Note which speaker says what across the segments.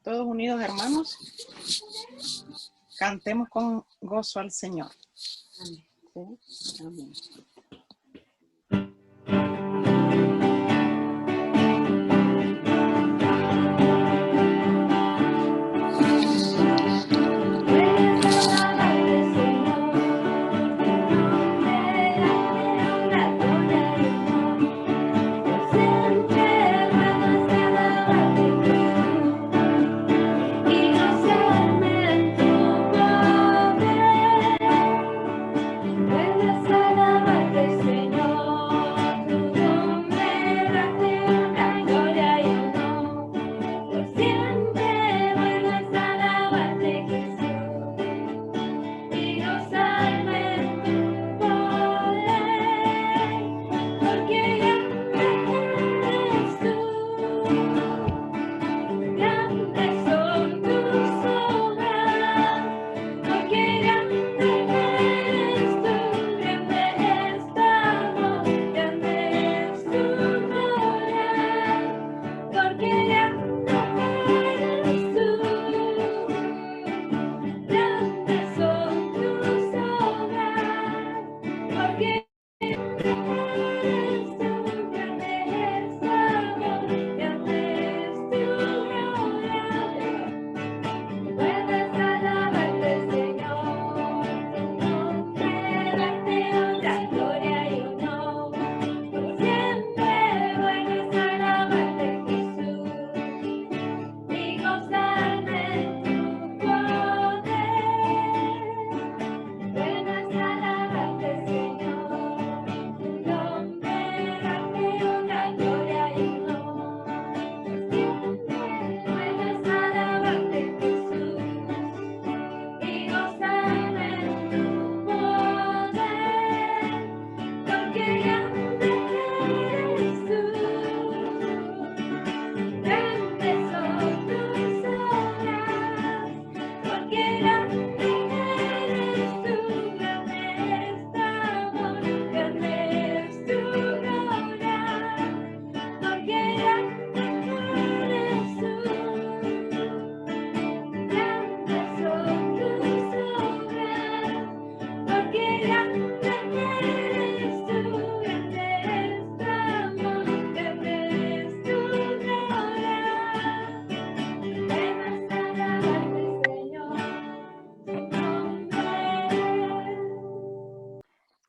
Speaker 1: Todos unidos, hermanos, cantemos con gozo al Señor. Amén. ¿Sí? Amén.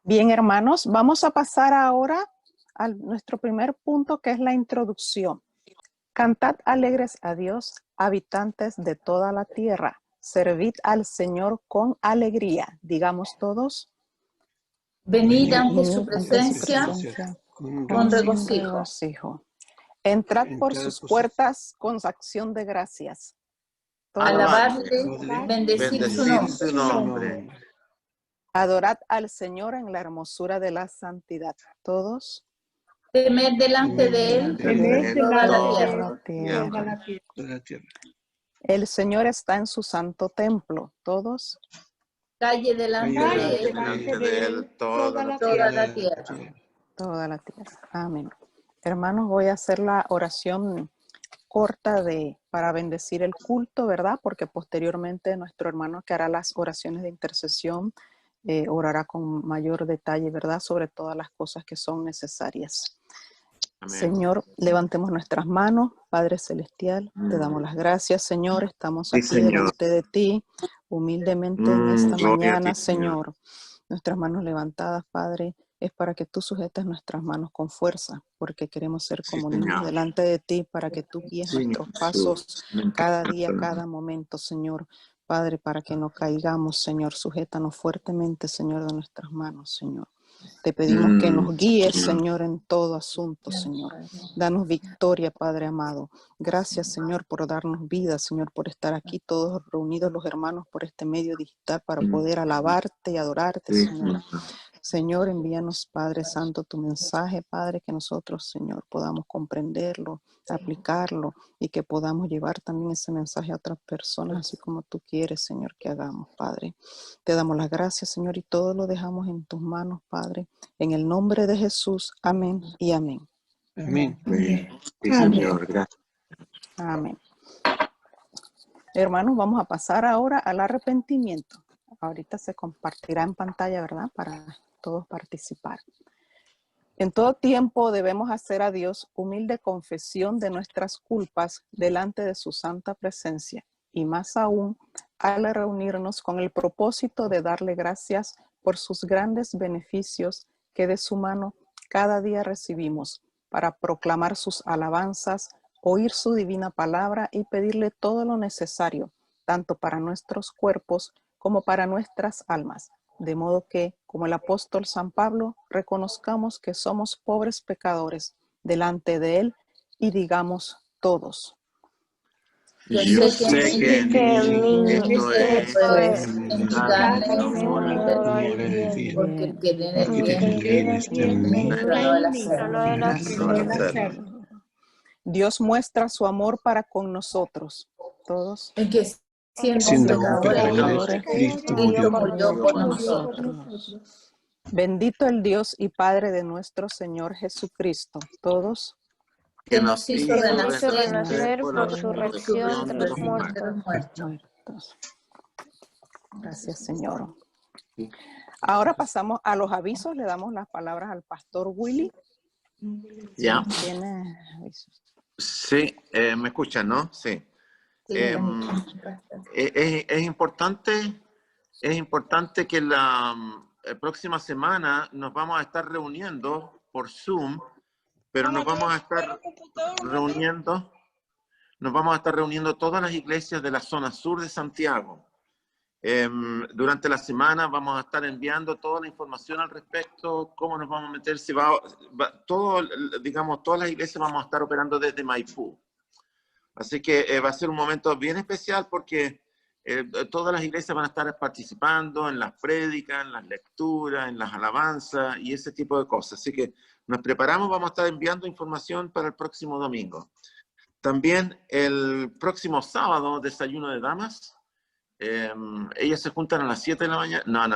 Speaker 1: Bien, hermanos, vamos a pasar ahora a nuestro primer punto, que es la introducción. Cantad alegres a Dios, habitantes de toda la tierra. Servid al Señor con alegría. Digamos todos.
Speaker 2: Venid ante su presencia con
Speaker 1: regocijo. Entrad por sus puertas con acción de gracias.
Speaker 2: Alabarle, bendecid su nombre.
Speaker 1: Adorad al Señor en la hermosura de la santidad. Todos.
Speaker 2: Temed delante de él toda la tierra.
Speaker 1: El Señor está en su santo templo. Todos.
Speaker 2: Calle delante de él toda la tierra.
Speaker 1: Toda la tierra. Amén. Hermanos, voy a hacer la oración corta para bendecir el culto, ¿verdad? Porque posteriormente nuestro hermano que hará las oraciones de intercesión orará con mayor detalle, ¿verdad? Sobre todas las cosas que son necesarias. Amén. Señor, levantemos nuestras manos. Padre Celestial, te damos las gracias, Señor. Estamos aquí delante de ti, humildemente en esta mañana, Señor. Nuestras manos levantadas, Padre, es para que tú sujetes nuestras manos con fuerza, porque queremos ser como niños delante de ti, para que tú guíes nuestros pasos cada día, cada momento, Señor. Padre, para que no caigamos, Señor, sujétanos fuertemente, Señor, de nuestras manos, Señor. Te pedimos que nos guíes, Señor, en todo asunto, Señor. Danos victoria, Padre amado. Gracias, Señor, por darnos vida, Señor, por estar aquí todos reunidos los hermanos por este medio digital para poder alabarte y adorarte, Señor. Señor, envíanos, Padre Santo, tu mensaje, Padre, que nosotros, Señor, podamos comprenderlo, aplicarlo y que podamos llevar también ese mensaje a otras personas, así como tú quieres, Señor, que hagamos, Padre. Te damos las gracias, Señor, y todo lo dejamos en tus manos, Padre. En el nombre de Jesús, amén y amén.
Speaker 3: Amén. Sí, Señor, gracias.
Speaker 1: Amén. Hermanos, vamos a pasar ahora al arrepentimiento. Ahorita se compartirá en pantalla, ¿verdad? Para todos participar. En todo tiempo debemos hacer a Dios humilde confesión de nuestras culpas delante de su santa presencia, y más aún al reunirnos con el propósito de darle gracias por sus grandes beneficios que de su mano cada día recibimos, para proclamar sus alabanzas, oír su divina palabra y pedirle todo lo necesario, tanto para nuestros cuerpos como para nuestras almas. De modo que, como el apóstol San Pablo, reconozcamos que somos pobres pecadores delante de Él y digamos todos:
Speaker 2: Yo sé que esto es indicarle el amor al bien, porque el querer el bien es no el hacerlo.
Speaker 1: Dios muestra su amor para con nosotros, todos.
Speaker 2: En que siendo pecadores, Cristo murió por nosotros.
Speaker 1: Bendito el Dios y Padre de nuestro Señor Jesucristo, todos.
Speaker 2: Que nos hizo renacer por su resurrección de los muertos.
Speaker 1: Gracias, Señor. Ahora pasamos a los avisos. Le damos las palabras al pastor Willy.
Speaker 3: Ya.
Speaker 1: ¿Tiene avisos?
Speaker 3: Sí, me escuchan, ¿no? Sí. Es importante que la próxima semana nos vamos a estar reuniendo por Zoom, pero nos vamos a estar reuniendo todas las iglesias de la zona sur de Santiago. Durante la semana vamos a estar enviando toda la información al respecto, cómo nos vamos a meter, si todas las iglesias vamos a estar operando desde Maipú. Así que va a ser un momento bien especial porque todas las iglesias van a estar participando en las prédicas, en las lecturas, en las alabanzas y ese tipo de cosas. Así que nos preparamos, vamos a estar enviando información para el próximo domingo. También el próximo sábado, desayuno de damas. Ellas se juntan a las 7 de la mañana. No. A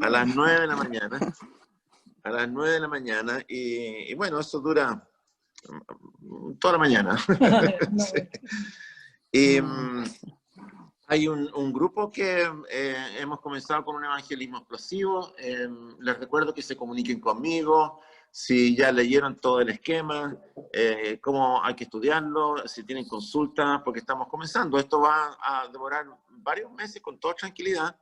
Speaker 3: las 9 de la mañana. A las 9 de la mañana. Y bueno, eso dura toda la mañana. Sí. Y hay un grupo que hemos comenzado con un evangelismo explosivo. Les recuerdo que se comuniquen conmigo. Si ya leyeron todo el esquema, cómo hay que estudiarlo, si tienen consultas, porque estamos comenzando. Esto va a demorar varios meses con toda tranquilidad,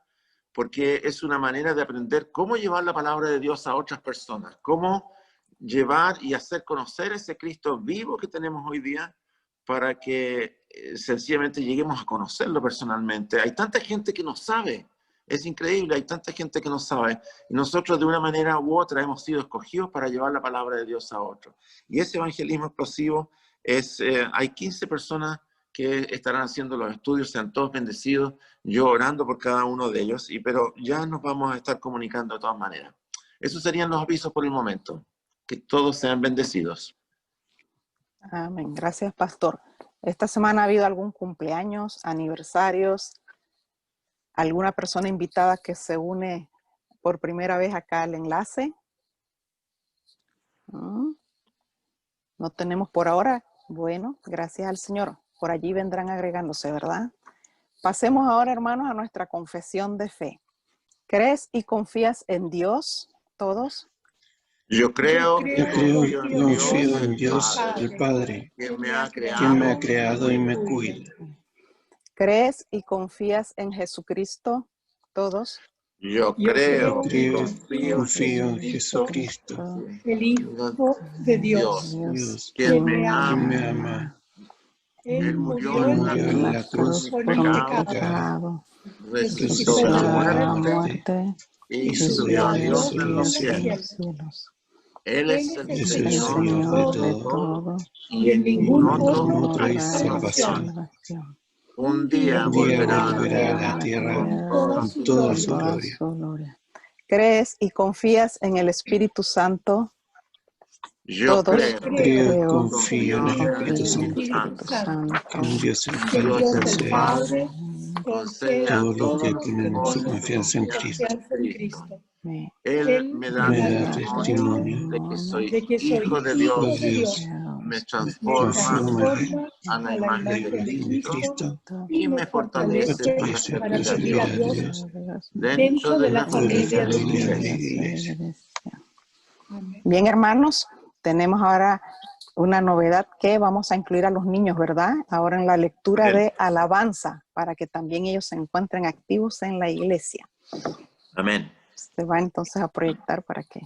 Speaker 3: porque es una manera de aprender cómo llevar la palabra de Dios a otras personas, cómo llevar y hacer conocer ese Cristo vivo que tenemos hoy día, para que sencillamente lleguemos a conocerlo personalmente. Hay tanta gente que no sabe. Es increíble, hay tanta gente que no sabe. Y nosotros de una manera u otra hemos sido escogidos para llevar la palabra de Dios a otros. Y ese evangelismo explosivo hay 15 personas que estarán haciendo los estudios, sean todos bendecidos, yo orando por cada uno de ellos, pero ya nos vamos a estar comunicando de todas maneras. Esos serían los avisos por el momento. Que todos sean bendecidos.
Speaker 1: Amén. Gracias, pastor. Esta semana ha habido algún cumpleaños, aniversarios, alguna persona invitada que se une por primera vez acá al enlace. No tenemos por ahora. Bueno, gracias al Señor. Por allí vendrán agregándose, ¿verdad? Pasemos ahora, hermanos, a nuestra confesión de fe. ¿Crees y confías en Dios, todos?
Speaker 3: Yo creo y
Speaker 4: confío en Dios, el Padre,
Speaker 3: quien me ha
Speaker 4: creado y me cuida.
Speaker 1: ¿Crees y confías en Jesucristo, todos?
Speaker 3: Yo creo
Speaker 4: y confío en Jesucristo,
Speaker 2: el Hijo de Dios,
Speaker 3: quien me ama. Él murió en la cruz por mi pecado, resucitó de la muerte y subió a Dios en los cielos. Él es el Señor de todo y en ningún otro hay salvación. Un día volverá a la tierra con toda su gloria.
Speaker 1: ¿Crees y confías en el Espíritu Santo?
Speaker 3: Yo
Speaker 4: creo, confío en el Espíritu Santo, en Dios el Padre, concede a todos los que tienen su confianza en Cristo. Él me da testimonio
Speaker 3: de que soy hijo de Dios me transforma a la imagen de Cristo y me fortalece para servir a Dios dentro de la familia de la iglesia.
Speaker 1: Bien, hermanos, tenemos ahora una novedad que vamos a incluir a los niños, ¿verdad? Ahora en la lectura de alabanza, para que también ellos se encuentren activos en la iglesia.
Speaker 3: Amén.
Speaker 1: Se va entonces a proyectar para que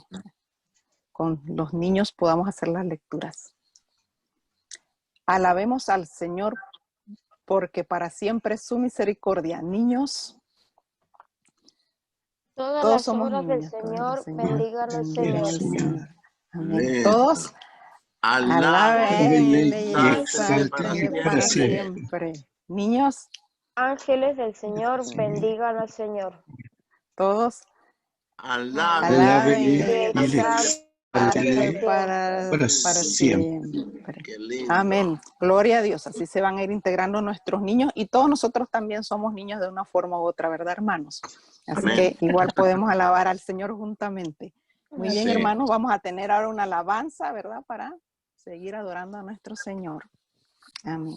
Speaker 1: con los niños podamos hacer las lecturas. Alabemos al Señor porque para siempre es su misericordia. Niños,
Speaker 2: Todas
Speaker 1: todos
Speaker 2: las
Speaker 1: somos
Speaker 2: obras
Speaker 1: niños.
Speaker 2: del Señor, bendigan al Señor.
Speaker 1: Amén. Todos
Speaker 3: Alábenle
Speaker 1: y
Speaker 3: y exáltenle
Speaker 1: para siempre. Niños,
Speaker 2: Ángeles del Señor, bendigan al Señor.
Speaker 1: todos
Speaker 3: alábenle
Speaker 2: y exáltenle
Speaker 1: para siempre.
Speaker 3: Qué lindo.
Speaker 1: Amén. Gloria a Dios. Así se van a ir integrando nuestros niños y todos nosotros también somos niños de una forma u otra, ¿verdad, hermanos? Así
Speaker 3: Amén.
Speaker 1: que igual podemos alabar al Señor juntamente. Muy bien, hermanos, vamos a tener ahora una alabanza, ¿verdad? Para seguir adorando a nuestro Señor. Amén.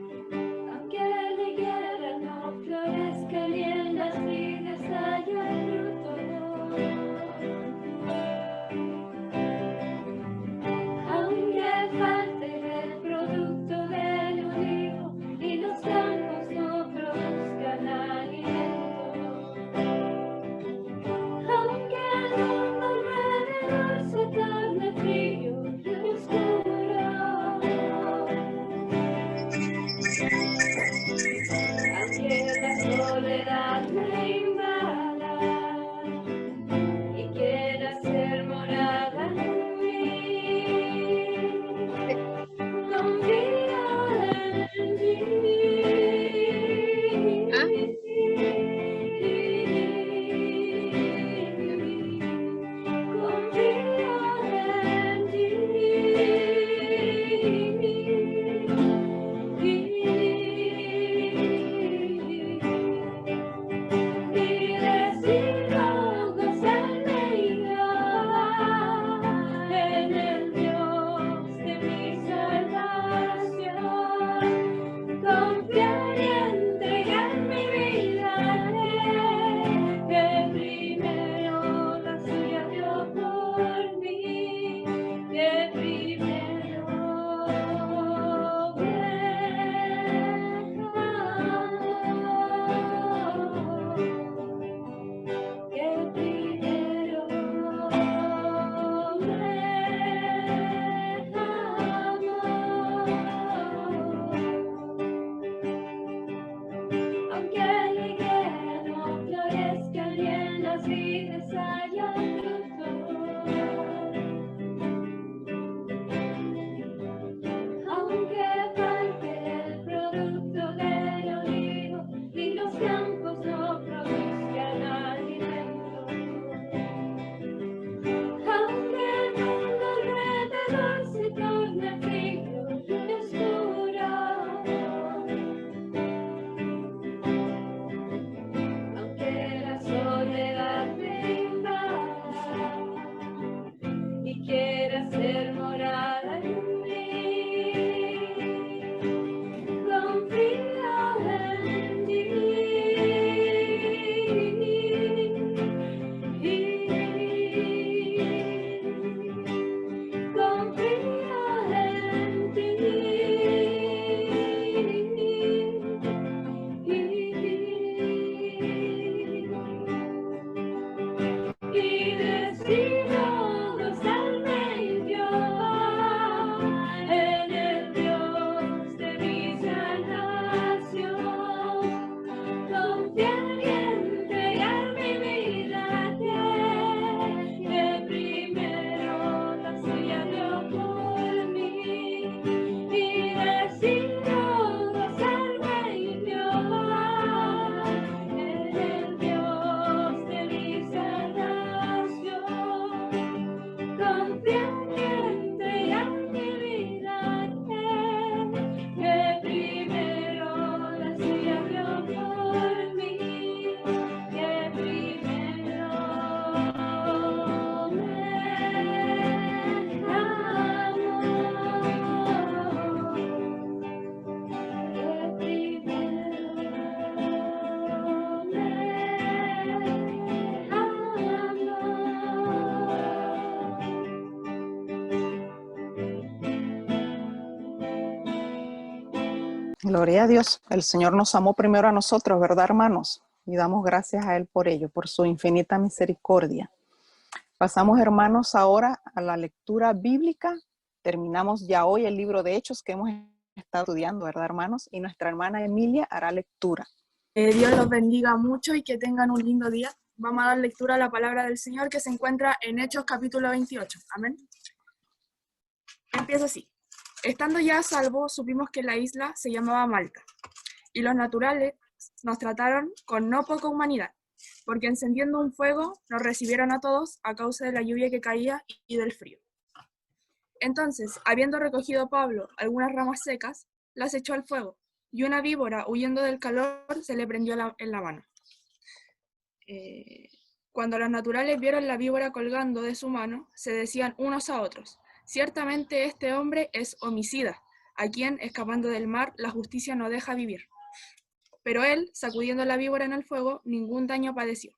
Speaker 5: Aunque la higuera no florezca ni en las vides haya fruto, aunque falte el producto del olivo y los campos no produzcan alimento, aunque el mundo alrededor se torne frío y oscuro
Speaker 1: Gloria a Dios. El Señor nos amó primero a nosotros, ¿verdad, hermanos? Y damos gracias a Él por ello, por su infinita misericordia. Pasamos, hermanos, ahora a la lectura bíblica. Terminamos ya hoy el libro de Hechos que hemos estado estudiando, ¿verdad, hermanos? Y nuestra hermana Emilia hará lectura.
Speaker 6: Dios los bendiga mucho y que tengan un lindo día. Vamos a dar lectura a la palabra del Señor que se encuentra en Hechos capítulo 28. Amén. Empieza así. Estando ya a salvo, supimos que la isla se llamaba Malta, y los naturales nos trataron con no poca humanidad, porque encendiendo un fuego nos recibieron a todos a causa de la lluvia que caía y del frío. Entonces, habiendo recogido Pablo algunas ramas secas, las echó al fuego, y una víbora, huyendo del calor, se le prendió en la mano. Cuando los naturales vieron la víbora colgando de su mano, se decían unos a otros: ciertamente este hombre es homicida, a quien, escapando del mar, la justicia no deja vivir. Pero él, sacudiendo la víbora en el fuego, ningún daño padeció.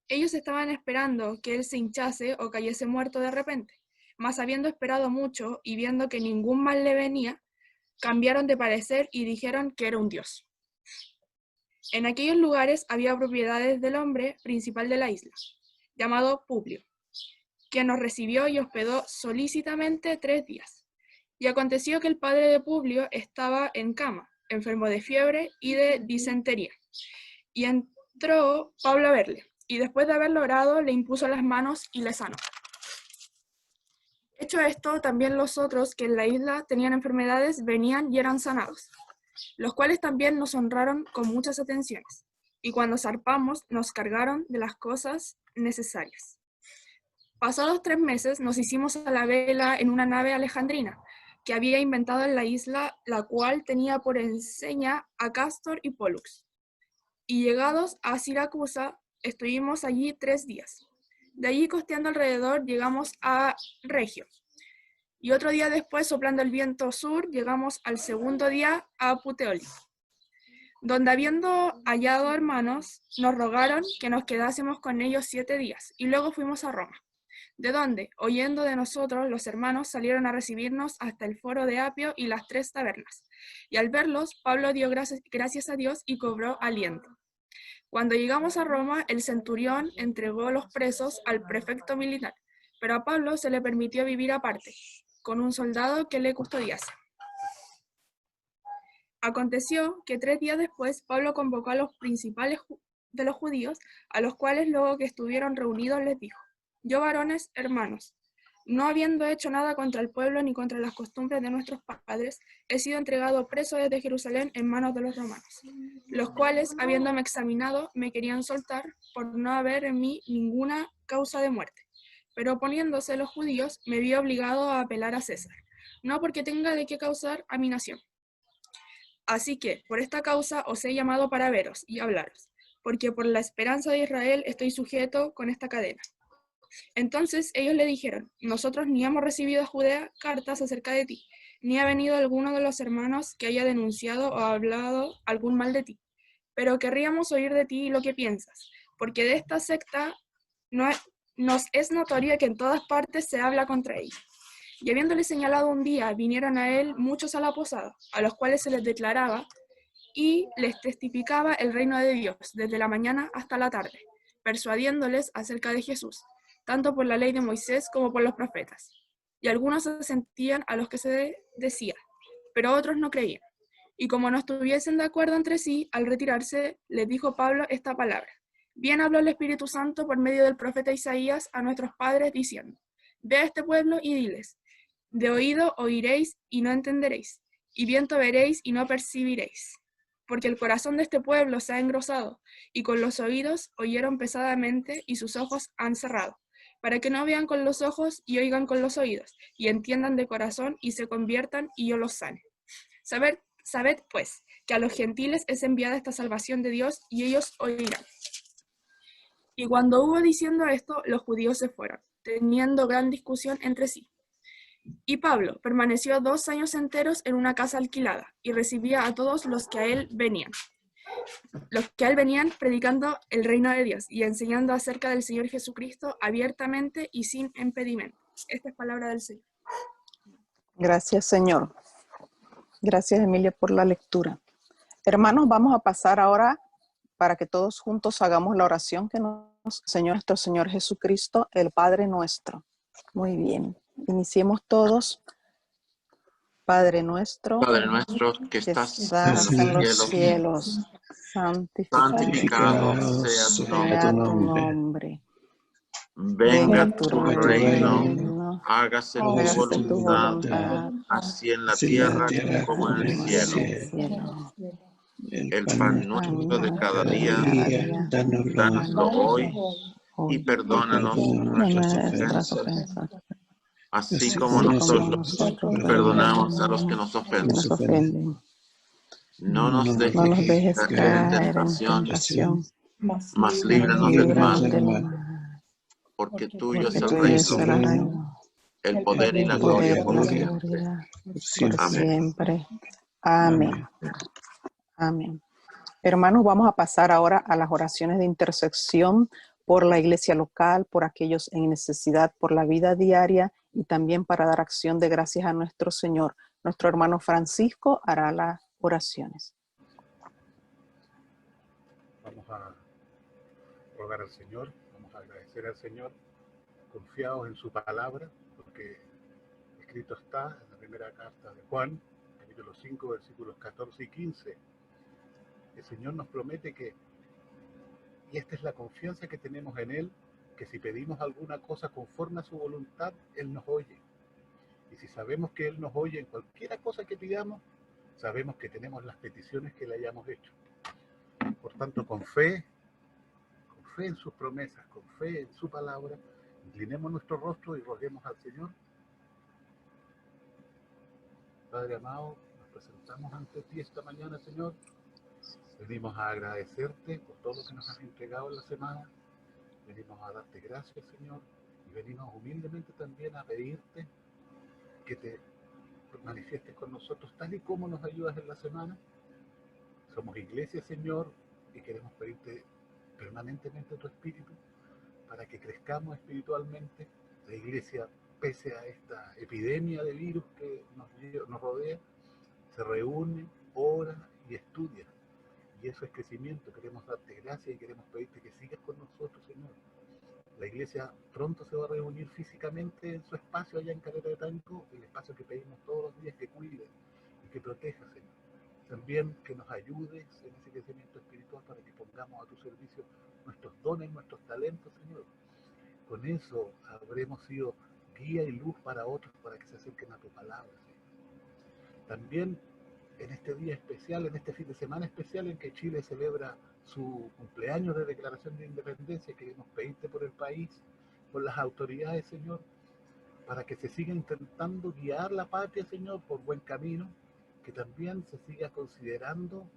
Speaker 6: Ellos estaban esperando que él se hinchase o cayese muerto de repente, mas habiendo esperado mucho y viendo que ningún mal le venía, cambiaron de parecer y dijeron que era un dios. En aquellos lugares había propiedades del hombre principal de la isla, llamado Publio, quien nos recibió y hospedó solícitamente 3 días. Y aconteció que el padre de Publio estaba en cama, enfermo de fiebre y de disentería. Y entró Pablo a verle, y después de haberlo orado, le impuso las manos y le sanó. Hecho esto, también los otros que en la isla tenían enfermedades venían y eran sanados, los cuales también nos honraron con muchas atenciones, y cuando zarpamos nos cargaron de las cosas necesarias. Pasados 3 meses nos hicimos a la vela en una nave alejandrina, que había inventado en la isla, la cual tenía por enseña a Cástor y Pólux. Y llegados a Siracusa, estuvimos allí 3 días. De allí, costeando alrededor, llegamos a Regio. Y otro día después, soplando el viento sur, llegamos al segundo día a Puteoli, donde habiendo hallado hermanos, nos rogaron que nos quedásemos con ellos 7 días, y luego fuimos a Roma, de donde, oyendo de nosotros, los hermanos salieron a recibirnos hasta el foro de Apio y las 3 tabernas. Y al verlos, Pablo dio gracias a Dios y cobró aliento. Cuando llegamos a Roma, el centurión entregó los presos al prefecto militar, pero a Pablo se le permitió vivir aparte, con un soldado que le custodiase. Aconteció que 3 días después, Pablo convocó a los principales de los judíos, a los cuales luego que estuvieron reunidos les dijo: yo, varones, hermanos, no habiendo hecho nada contra el pueblo ni contra las costumbres de nuestros padres, he sido entregado preso desde Jerusalén en manos de los romanos, los cuales, habiéndome examinado, me querían soltar por no haber en mí ninguna causa de muerte. Pero oponiéndose los judíos, me vi obligado a apelar a César, no porque tenga de qué causar a mi nación. Así que, por esta causa os he llamado para veros y hablaros, porque por la esperanza de Israel estoy sujeto con esta cadena. Entonces ellos le dijeron: nosotros ni hemos recibido a Judea cartas acerca de ti, ni ha venido alguno de los hermanos que haya denunciado o hablado algún mal de ti, pero querríamos oír de ti lo que piensas, porque de esta secta nos es notorio que en todas partes se habla contra ella. Y habiéndole señalado un día, vinieron a él muchos a la posada, a los cuales se les declaraba y les testificaba el reino de Dios, desde la mañana hasta la tarde, persuadiéndoles acerca de Jesús, tanto por la ley de Moisés como por los profetas. Y algunos asentían a los que se decía, pero otros no creían. Y como no estuviesen de acuerdo entre sí, al retirarse, les dijo Pablo esta palabra: bien habló el Espíritu Santo por medio del profeta Isaías a nuestros padres, diciendo: ve a este pueblo y diles, de oído oiréis y no entenderéis, y viento veréis y no percibiréis. Porque el corazón de este pueblo se ha engrosado, y con los oídos oyeron pesadamente, y sus ojos han cerrado, para que no vean con los ojos y oigan con los oídos, y entiendan de corazón y se conviertan y yo los sane. Sabed pues que a los gentiles es enviada esta salvación de Dios, y ellos oirán. Y cuando hubo diciendo esto, los judíos se fueron, teniendo gran discusión entre sí. Y Pablo permaneció 2 años enteros en una casa alquilada, y recibía a todos los que a él venían. Predicando el reino de Dios y enseñando acerca del Señor Jesucristo abiertamente y sin impedimento. Esta es palabra del Señor.
Speaker 1: Gracias, Señor. Gracias, Emilia, por la lectura. Hermanos, vamos a pasar ahora para que todos juntos hagamos la oración que nos enseñó nuestro Señor Jesucristo, el Padre nuestro. Muy bien. Iniciemos todos. Padre nuestro,
Speaker 3: Padre nuestro que
Speaker 1: que
Speaker 3: estás
Speaker 1: estás
Speaker 3: en
Speaker 1: en los
Speaker 3: los cielos,
Speaker 1: cielos,
Speaker 3: santificado
Speaker 1: santificado
Speaker 3: sea tu
Speaker 1: sea
Speaker 3: nombre.
Speaker 1: tu nombre.
Speaker 3: Venga
Speaker 1: Venga
Speaker 3: tu
Speaker 1: tu
Speaker 3: reino, hágase tu
Speaker 1: hágase tu
Speaker 3: voluntad,
Speaker 1: voluntad,
Speaker 3: así en la
Speaker 4: así en la
Speaker 3: tierra
Speaker 4: tierra
Speaker 3: como en
Speaker 4: como
Speaker 3: el
Speaker 4: en el
Speaker 3: cielo.
Speaker 4: cielo. El
Speaker 3: El
Speaker 4: pan
Speaker 3: pan
Speaker 4: nuestro
Speaker 3: nuestro de
Speaker 4: de
Speaker 3: cada
Speaker 1: nuestro de
Speaker 3: día,
Speaker 1: cada
Speaker 4: día,
Speaker 1: día,
Speaker 4: dánoslo hoy,
Speaker 3: dánoslo hoy y
Speaker 1: hoy,
Speaker 4: y
Speaker 3: perdónanos
Speaker 4: perdona
Speaker 3: nuestras
Speaker 1: nuestras
Speaker 3: ofensas,
Speaker 1: ofensas,
Speaker 3: así
Speaker 4: así
Speaker 3: como
Speaker 4: como
Speaker 1: así como
Speaker 3: nosotros
Speaker 1: nosotros
Speaker 4: nosotros
Speaker 3: perdonamos a los que
Speaker 1: perdonamos
Speaker 3: nos
Speaker 1: a los que
Speaker 4: nos
Speaker 1: nos
Speaker 3: ofenden.
Speaker 4: ofenden.
Speaker 1: ofenden.
Speaker 3: No nos
Speaker 4: No nos
Speaker 1: No nos
Speaker 3: dejes
Speaker 4: dejes
Speaker 1: dejes
Speaker 3: caer en
Speaker 4: caer
Speaker 1: caer
Speaker 4: en
Speaker 1: en
Speaker 3: tentación,
Speaker 1: tentación,
Speaker 4: tentación,
Speaker 3: mas
Speaker 1: mas
Speaker 3: líbranos del
Speaker 4: líbranos
Speaker 1: líbranos
Speaker 3: mal,
Speaker 4: del
Speaker 1: del
Speaker 4: mal,
Speaker 1: mal,
Speaker 3: porque tuyo es
Speaker 1: porque
Speaker 3: el
Speaker 4: tuyo
Speaker 1: tuyo
Speaker 4: es
Speaker 1: es
Speaker 4: el
Speaker 3: reino,
Speaker 1: el
Speaker 4: reino,
Speaker 1: reino,
Speaker 3: el poder y
Speaker 1: el
Speaker 3: la
Speaker 4: el poder y
Speaker 3: gloria
Speaker 1: poder
Speaker 4: la
Speaker 1: y
Speaker 3: por
Speaker 1: la
Speaker 4: gloria
Speaker 3: siempre.
Speaker 1: gloria
Speaker 4: por
Speaker 1: por
Speaker 4: siempre.
Speaker 3: Amén.
Speaker 1: siempre. Amén.
Speaker 4: Amén.
Speaker 1: Amén. Hermanos, vamos a pasar ahora a las oraciones de intersección por la iglesia local, por aquellos en necesidad, por la vida diaria y también para dar acción de gracias a nuestro Señor. Nuestro hermano Francisco hará las oraciones.
Speaker 7: Vamos a rogar al Señor, vamos a agradecer al Señor, confiados en su palabra, porque escrito está en la primera carta de Juan, capítulo 5, versículos 14 y 15. El Señor nos promete que, y esta es la confianza que tenemos en Él, que si pedimos alguna cosa conforme a su voluntad, Él nos oye. Y si sabemos que Él nos oye en cualquier cosa que pidamos, sabemos que tenemos las peticiones que le hayamos hecho. Por tanto, con fe en sus promesas, con fe en su palabra, inclinemos nuestro rostro y roguemos al Señor. Padre amado, nos presentamos ante ti esta mañana, Señor. Venimos a agradecerte por todo lo que nos has entregado en la semana. Venimos a darte gracias, Señor. Y venimos humildemente también a pedirte que te manifiestes con nosotros tal y como nos ayudas en la semana. Somos iglesia, Señor, y queremos pedirte permanentemente tu espíritu para que crezcamos espiritualmente. La iglesia, pese a esta epidemia de virus que nos rodea, se reúne, ora y estudia. Y eso es crecimiento. Queremos darte gracias y queremos pedirte que sigas con nosotros, Señor. La iglesia pronto se va a reunir físicamente en su espacio allá en Caleta de Tanco, el espacio que pedimos todos los días que cuide y que proteja, Señor. También que nos ayudes en ese crecimiento espiritual para que pongamos a tu servicio nuestros dones, nuestros talentos, Señor. Con eso habremos sido guía y luz para otros para que se acerquen a tu palabra, Señor. También en este día especial, en este fin de semana especial en que Chile celebra su cumpleaños de declaración de independencia, queremos pedirte por el país, por las autoridades, Señor, para que se siga intentando guiar la patria, Señor, por buen camino, que también se siga considerando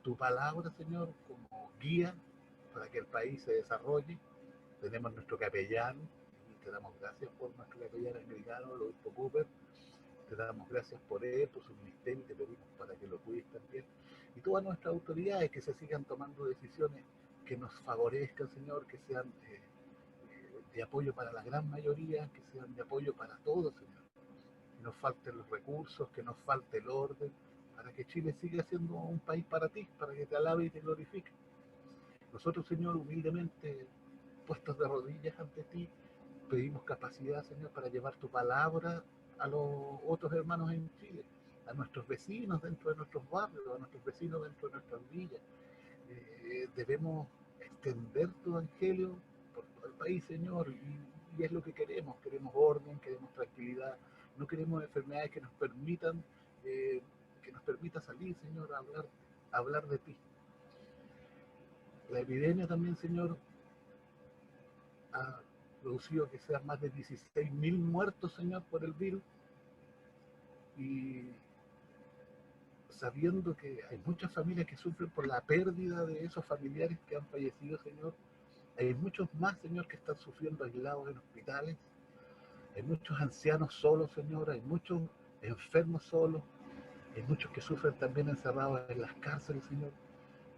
Speaker 7: tu palabra, Señor, como guía para que el país se desarrolle. Tenemos nuestro capellán, y te damos gracias por nuestro capellán anglicano, el obispo Cooper. Te damos gracias por él, por su ministerio, y te pedimos para que lo cuides también. Y todas nuestras autoridades que se sigan tomando decisiones que nos favorezcan, Señor, que sean de apoyo para la gran mayoría, que sean de apoyo para todos, Señor. Que nos falten los recursos, que nos falte el orden, para que Chile siga siendo un país para ti, para que te alabe y te glorifique. Nosotros, Señor, humildemente puestos de rodillas ante ti, pedimos capacidad, Señor, para llevar tu palabra a los otros hermanos en Chile, a nuestros vecinos dentro de nuestros barrios, a nuestros vecinos dentro de nuestras villas. Debemos extender tu evangelio por todo el país, Señor, y es lo que queremos. Queremos orden, queremos tranquilidad, no queremos enfermedades que nos permitan salir, Señor, a hablar de ti. La epidemia también, Señor, ha producido que sean más de 16.000 muertos, Señor, por el virus. Y sabiendo que hay muchas familias que sufren por la pérdida de esos familiares que han fallecido, Señor, hay muchos más, Señor, que están sufriendo aislados en hospitales. Hay muchos ancianos solos, Señor, hay muchos enfermos solos, hay muchos que sufren también encerrados en las cárceles, Señor.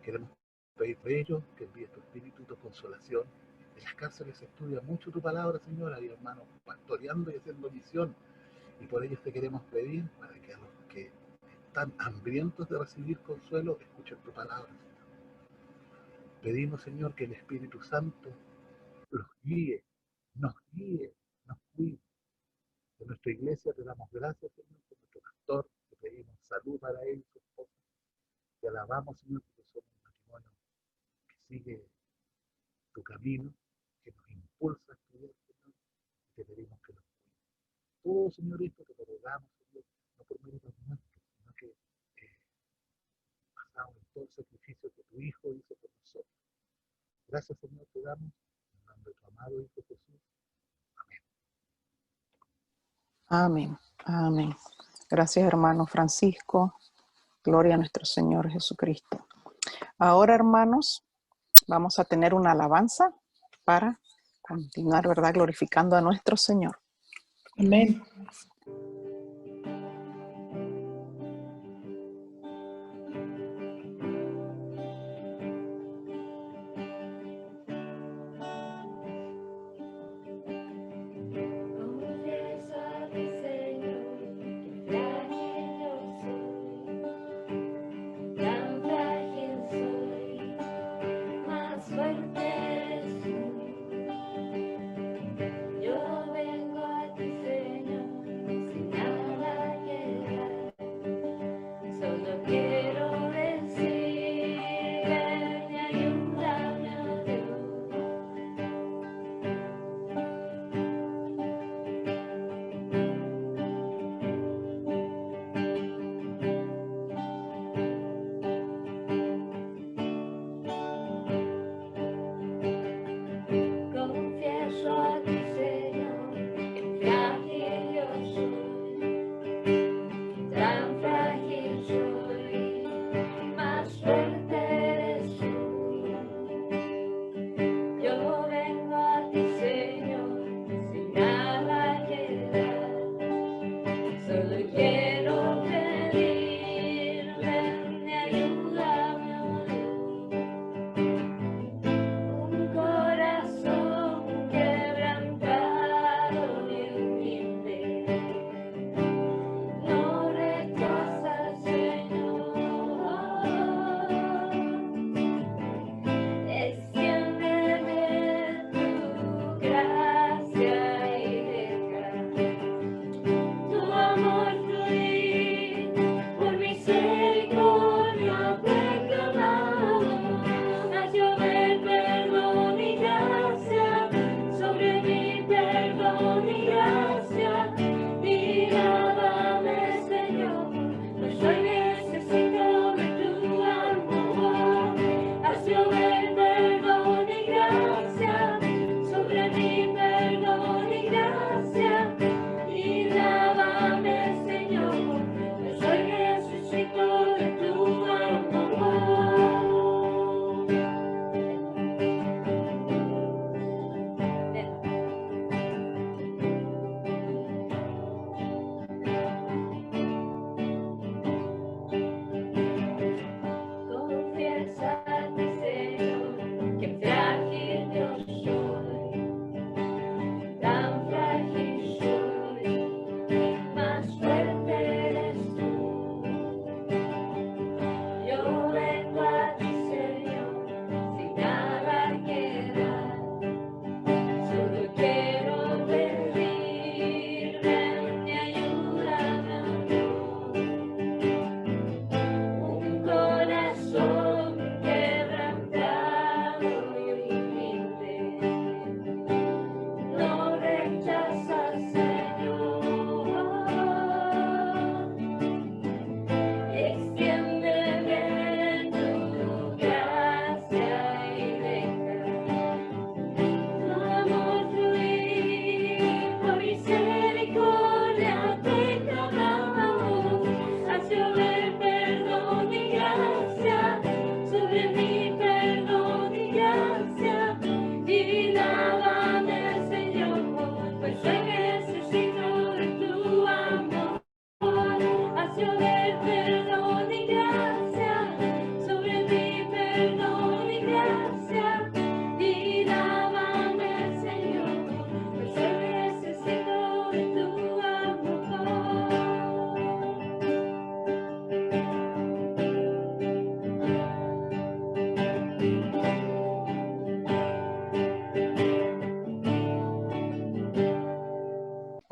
Speaker 7: Queremos pedir por ellos que envíes tu espíritu, tu consolación. En las cárceles se estudia mucho tu palabra, Señor. Hay hermanos pastoreando y haciendo misión. Y por ellos te queremos pedir para que a los que están hambrientos de recibir consuelo, escuchen tu palabra, Señor. Pedimos, Señor, que el Espíritu Santo los guíe, nos cuide. En nuestra iglesia te damos gracias, Señor, por nuestro pastor, te pedimos salud para él y su esposa. Te alabamos, Señor, porque somos un matrimonio que sigue tu camino, que nos impulsa a estudiar, Señor, y te pedimos que nos cuide. Todo, Señor, esto te lo rogamos, Señor, no por méritos nuestros, sino que basado en todo el sacrificio que tu Hijo hizo por nosotros. Gracias, Señor, te damos en el nombre de tu amado Hijo Jesús.
Speaker 1: Amén. Amén. Gracias, hermano Francisco. Gloria a nuestro Señor Jesucristo. Ahora, hermanos, vamos a tener una alabanza para continuar, ¿verdad? Glorificando a nuestro Señor.
Speaker 8: Amén.
Speaker 5: Confieso a ti, Señor, que frágil yo soy, tan frágil soy, más fuerte eres tú. Yo vengo a ti, Señor,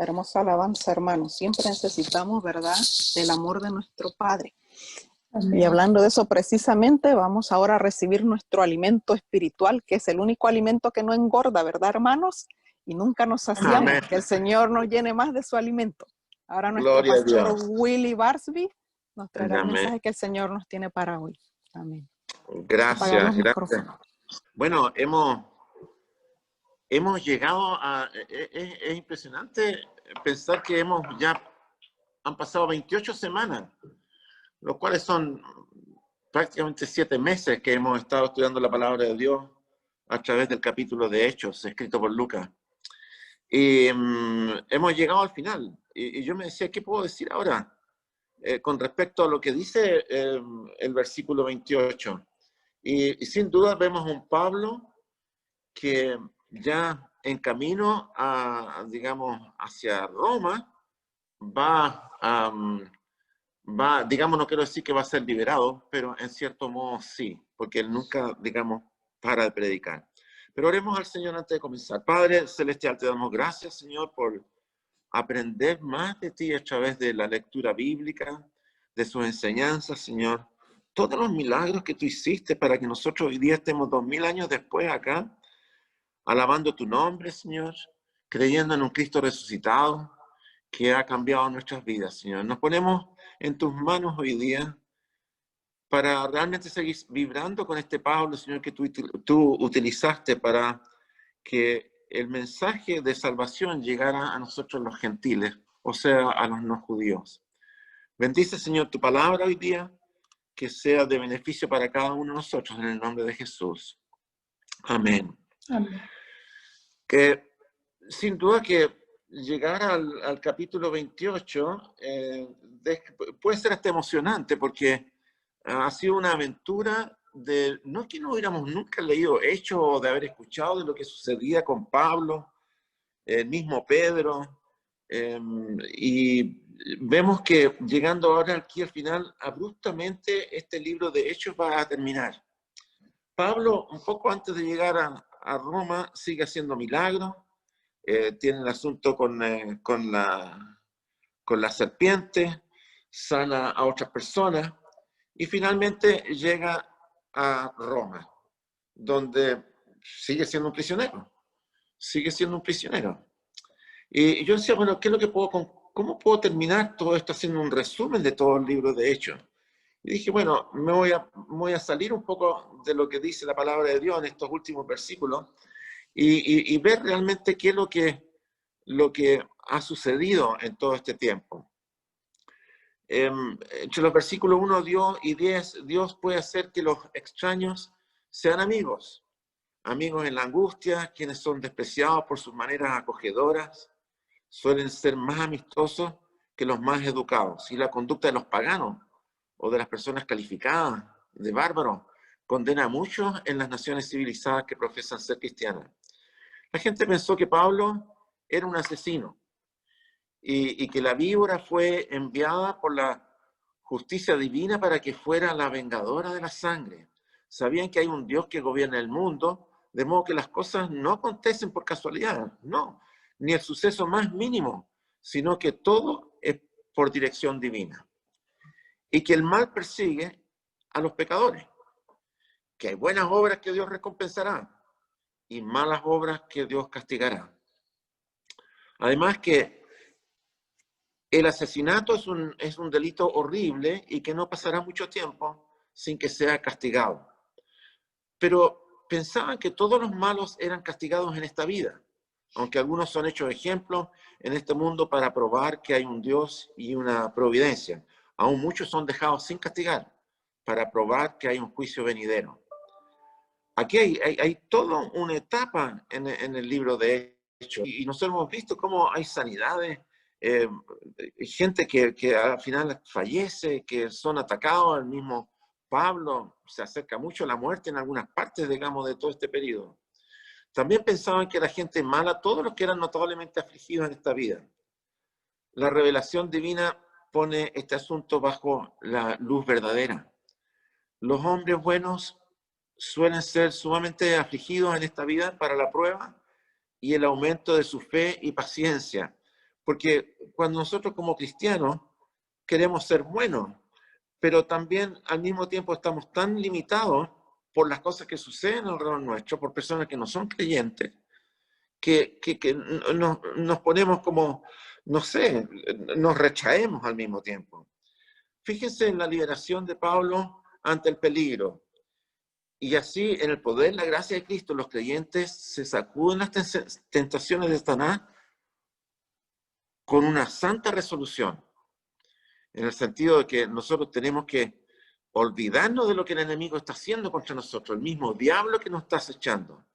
Speaker 1: Hermosa alabanza, hermanos. Siempre necesitamos, ¿verdad?, del amor de nuestro Padre. Y hablando de eso precisamente, vamos ahora a recibir nuestro alimento espiritual, que es el único alimento que no engorda, ¿verdad, hermanos? Y nunca nos saciamos.
Speaker 3: Amén.
Speaker 1: Que el Señor nos llene más de su alimento. Ahora nuestro
Speaker 3: Gloria a
Speaker 1: pastor
Speaker 3: Dios.
Speaker 1: Willy Barsby nos traerá el
Speaker 3: Amén.
Speaker 1: mensaje que el Señor nos tiene para hoy. Amén. Apagar
Speaker 3: Gracias,
Speaker 1: los
Speaker 3: gracias.
Speaker 1: micrófonos.
Speaker 3: Bueno, hemos llegado a... Es impresionante pensar que han pasado 28 semanas, los cuales son prácticamente 7 meses que hemos estado estudiando la palabra de Dios a través del capítulo de Hechos, escrito por Lucas. Y hemos llegado al final. Y yo me decía, ¿qué puedo decir ahora? Con respecto a lo que dice el versículo 28. Y sin duda vemos un Pablo que ya en camino digamos, hacia Roma, digamos, no quiero decir que va a ser liberado, pero en cierto modo sí, porque él nunca, digamos, para de predicar. Pero oremos al Señor antes de comenzar. Padre Celestial, te damos gracias, Señor, por aprender más de ti a través de la lectura bíblica, de sus enseñanzas, Señor. Todos los milagros que tú hiciste para que nosotros hoy día estemos 2000 años después acá, alabando tu nombre, Señor, creyendo en un Cristo resucitado que ha cambiado nuestras vidas, Señor. Nos ponemos en tus manos hoy día para realmente seguir vibrando con este Pablo, Señor, que tú utilizaste para que el mensaje de salvación llegara a nosotros los gentiles, o sea, a los no judíos. Bendice, Señor, tu palabra hoy día, que sea de beneficio para cada uno de nosotros, en el nombre de Jesús. Amén.
Speaker 2: Amén.
Speaker 3: Que sin duda que llegar al capítulo 28 puede ser hasta emocionante, porque ha sido una aventura no es que no hubiéramos nunca leído hechos o de haber escuchado de lo que sucedía con Pablo, el mismo Pedro, y vemos que llegando ahora aquí al final, abruptamente este libro de Hechos va a terminar. Pablo, un poco antes de llegar a Roma, sigue haciendo milagros, tiene el asunto con la serpiente, sana a otras personas, y finalmente llega a Roma, donde sigue siendo un prisionero. Sigue siendo un prisionero. Y yo decía, bueno, ¿qué es lo que cómo puedo terminar todo esto haciendo un resumen de todo el libro de Hechos? Y dije, bueno, me voy a salir un poco de lo que dice la palabra de Dios en estos últimos versículos y ver realmente qué es lo que ha sucedido en todo este tiempo. Entre los versículos 1 y 10, Dios puede hacer que los extraños sean amigos. Amigos en la angustia, quienes son despreciados por sus maneras acogedoras, suelen ser más amistosos que los más educados. Y la conducta de los paganos o de las personas calificadas de bárbaros condena a muchos en las naciones civilizadas que profesan ser cristianas. La gente pensó que Pablo era un asesino y que la víbora fue enviada por la justicia divina para que fuera la vengadora de la sangre. Sabían que hay un Dios que gobierna el mundo, de modo que las cosas no acontecen por casualidad, no, ni el suceso más mínimo, sino que todo es por dirección divina. Y que el mal persigue a los pecadores, que hay buenas obras que Dios recompensará y malas obras que Dios castigará. Además que el asesinato es un delito horrible y que no pasará mucho tiempo sin que sea castigado. Pero pensaban que todos los malos eran castigados en esta vida, aunque algunos son hechos ejemplos en este mundo para probar que hay un Dios y una providencia. Aún muchos son dejados sin castigar para probar que hay un juicio venidero. Aquí hay toda una etapa en el libro de Hechos y nosotros hemos visto cómo hay sanidades, gente que al final fallece, que son atacados. El mismo Pablo se acerca mucho a la muerte en algunas partes, digamos, de todo este periodo. También pensaban que era gente mala todos los que eran notablemente afligidos en esta vida. La revelación divina pone este asunto bajo la luz verdadera. Los hombres buenos suelen ser sumamente afligidos en esta vida para la prueba y el aumento de su fe y paciencia, Porque cuando nosotros como cristianos queremos ser buenos, pero también al mismo tiempo estamos tan limitados por las cosas que suceden alrededor nuestro, por personas que no son creyentes, que nos ponemos como, no sé, nos retraemos al mismo tiempo. Fíjense en la liberación de Pablo ante el peligro. Y así, en el poder, la gracia de Cristo, los creyentes se sacuden las tentaciones de Satanás con una santa resolución. En el sentido de que nosotros tenemos que olvidarnos de lo que el enemigo está haciendo contra nosotros, el mismo diablo que nos está acechando.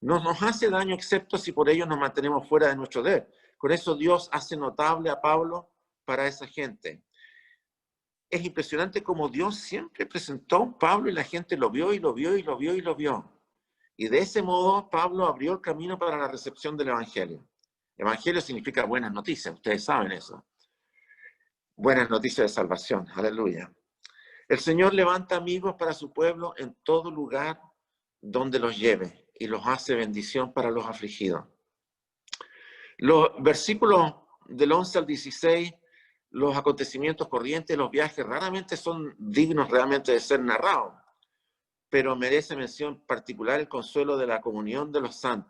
Speaker 3: No nos hace daño excepto si por ello nos mantenemos fuera de nuestro deber. Por eso Dios hace notable a Pablo para esa gente. Es impresionante cómo Dios siempre presentó a un Pablo y la gente lo vio y lo vio y lo vio y lo vio. Y de ese modo Pablo abrió el camino para la recepción del Evangelio. Evangelio significa buenas noticias, ustedes saben eso. Buenas noticias de salvación, aleluya. El Señor levanta amigos para su pueblo en todo lugar donde los lleve y los hace bendición para los afligidos. Los versículos del 11 al 16, los acontecimientos corrientes, los viajes raramente son dignos realmente de ser narrados, pero merece mención particular el consuelo de la comunión de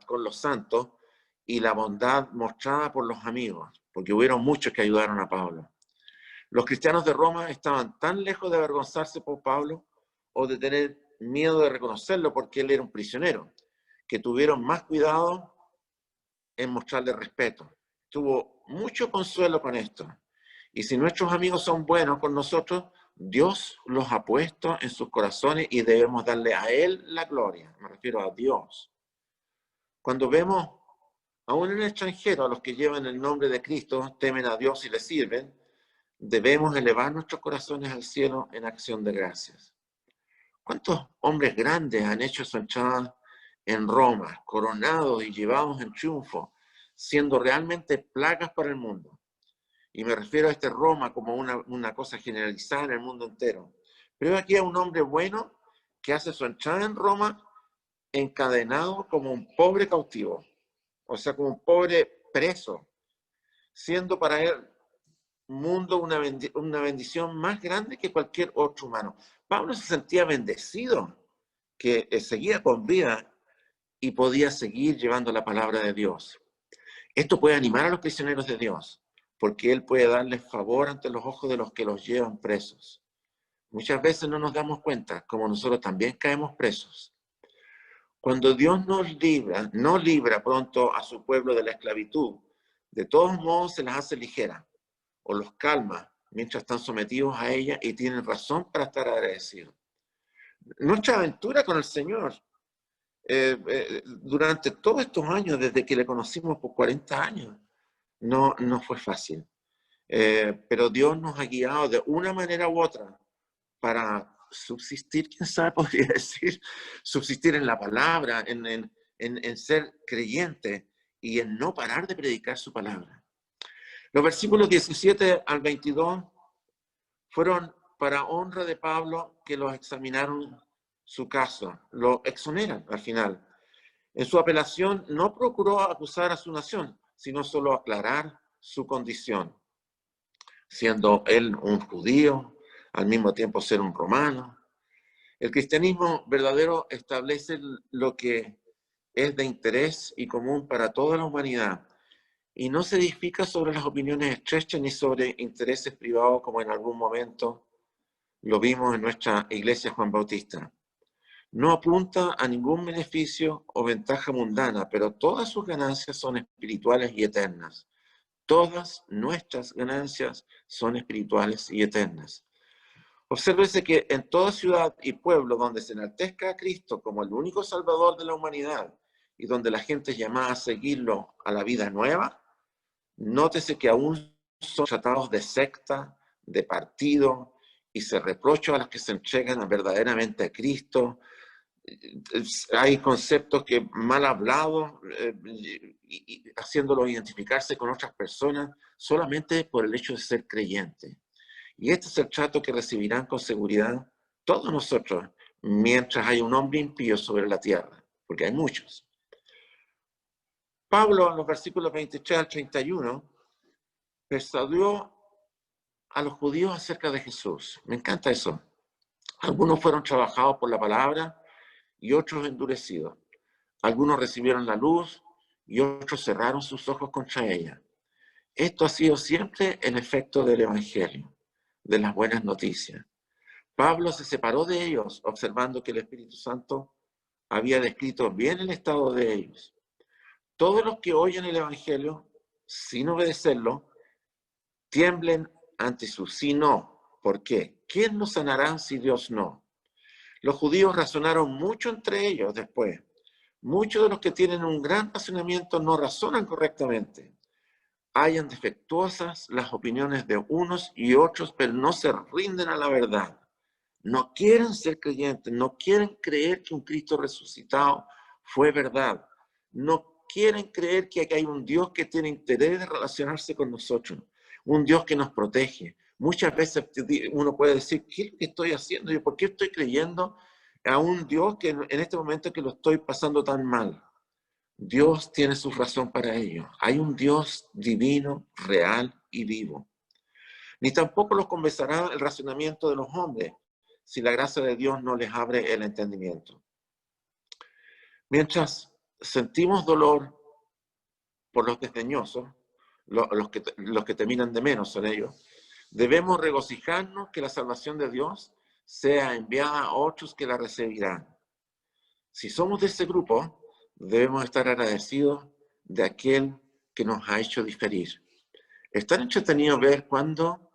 Speaker 3: con los santos y la bondad mostrada por los amigos, porque hubieron muchos que ayudaron a Pablo. Los cristianos de Roma estaban tan lejos de avergonzarse por Pablo o de tener miedo de reconocerlo porque él era un prisionero, que tuvieron más cuidado en mostrarle respeto. Tuvo mucho consuelo con esto. Y si nuestros amigos son buenos con nosotros, Dios los ha puesto en sus corazones y debemos darle a Él la gloria. Me refiero a Dios. Cuando vemos, aún en el extranjero, a los que llevan el nombre de Cristo, temen a Dios y le sirven, debemos elevar nuestros corazones al cielo en acción de gracias. ¿Cuántos hombres grandes han hecho su entrada en Roma, coronados y llevados en triunfo, siendo realmente plagas para el mundo? Y me refiero a este Roma como una cosa generalizada en el mundo entero. Pero aquí hay un hombre bueno que hace su entrada en Roma encadenado como un pobre cautivo, o sea, como un pobre preso, siendo para él mundo una bendición más grande que cualquier otro humano. Pablo se sentía bendecido que seguía con vida y podía seguir llevando la palabra de Dios. Esto puede animar a los prisioneros de Dios, porque Él puede darles favor ante los ojos de los que los llevan presos. Muchas veces no nos damos cuenta, como nosotros también caemos presos. Cuando Dios no libra pronto a su pueblo de la esclavitud, de todos modos se las hace ligeras, o los calma mientras están sometidos a ella y tienen razón para estar agradecidos. Nuestra aventura con el Señor durante todos estos años, desde que le conocimos por 40 años, no fue fácil. Pero Dios nos ha guiado de una manera u otra para subsistir, quién sabe, podría decir, subsistir en la palabra, en ser creyente y en no parar de predicar su palabra. Los versículos 17 al 22 fueron para honra de Pablo, que los examinaron su caso, lo exoneran al final. En su apelación no procuró acusar a su nación, sino solo aclarar su condición, siendo él un judío, al mismo tiempo ser un romano. El cristianismo verdadero establece lo que es de interés y común para toda la humanidad, y no se edifica sobre las opiniones estrechas ni sobre intereses privados como en algún momento lo vimos en nuestra iglesia Juan Bautista. No apunta a ningún beneficio o ventaja mundana, pero todas sus ganancias son espirituales y eternas. Todas nuestras ganancias son espirituales y eternas. Obsérvese que en toda ciudad y pueblo donde se enaltezca a Cristo como el único Salvador de la humanidad y donde la gente es llamada a seguirlo a la vida nueva, nótese que aún son tratados de secta, de partido, y se reprocha a los que se entregan verdaderamente a Cristo. Hay conceptos que mal hablados, y haciéndolos identificarse con otras personas solamente por el hecho de ser creyente. Y este es el trato que recibirán con seguridad todos nosotros mientras hay un hombre impío sobre la tierra, porque hay muchos. Pablo, en los versículos 23 al 31, persuadió a los judíos acerca de Jesús. Me encanta eso. Algunos fueron trabajados por la palabra y otros endurecidos. Algunos recibieron la luz y otros cerraron sus ojos contra ella. Esto ha sido siempre el efecto del Evangelio, de las buenas noticias. Pablo se separó de ellos, observando que el Espíritu Santo había descrito bien el estado de ellos. Todos los que oyen el Evangelio, sin obedecerlo, tiemblen ante su sí no. ¿Por qué? ¿Quién nos sanará si Dios no? Los judíos razonaron mucho entre ellos después. Muchos de los que tienen un gran razonamiento no razonan correctamente. Hayan defectuosas las opiniones de unos y otros, pero no se rinden a la verdad. No quieren ser creyentes, no quieren creer que un Cristo resucitado fue verdad. No quieren creer que hay un Dios que tiene interés de relacionarse con nosotros, un Dios que nos protege. Muchas veces uno puede decir, ¿qué es lo que estoy haciendo? ¿Y por qué estoy creyendo a un Dios que en este momento que lo estoy pasando tan mal? Dios tiene su razón para ello. Hay un Dios divino, real y vivo. Ni tampoco los convencerá el razonamiento de los hombres, si la gracia de Dios no les abre el entendimiento. Mientras sentimos dolor por los desdeñosos, los que te miran de menos son ellos, debemos regocijarnos que la salvación de Dios sea enviada a otros que la recibirán. Si somos de ese grupo, debemos estar agradecidos de aquel que nos ha hecho diferir. Es tan entretenido ver cuando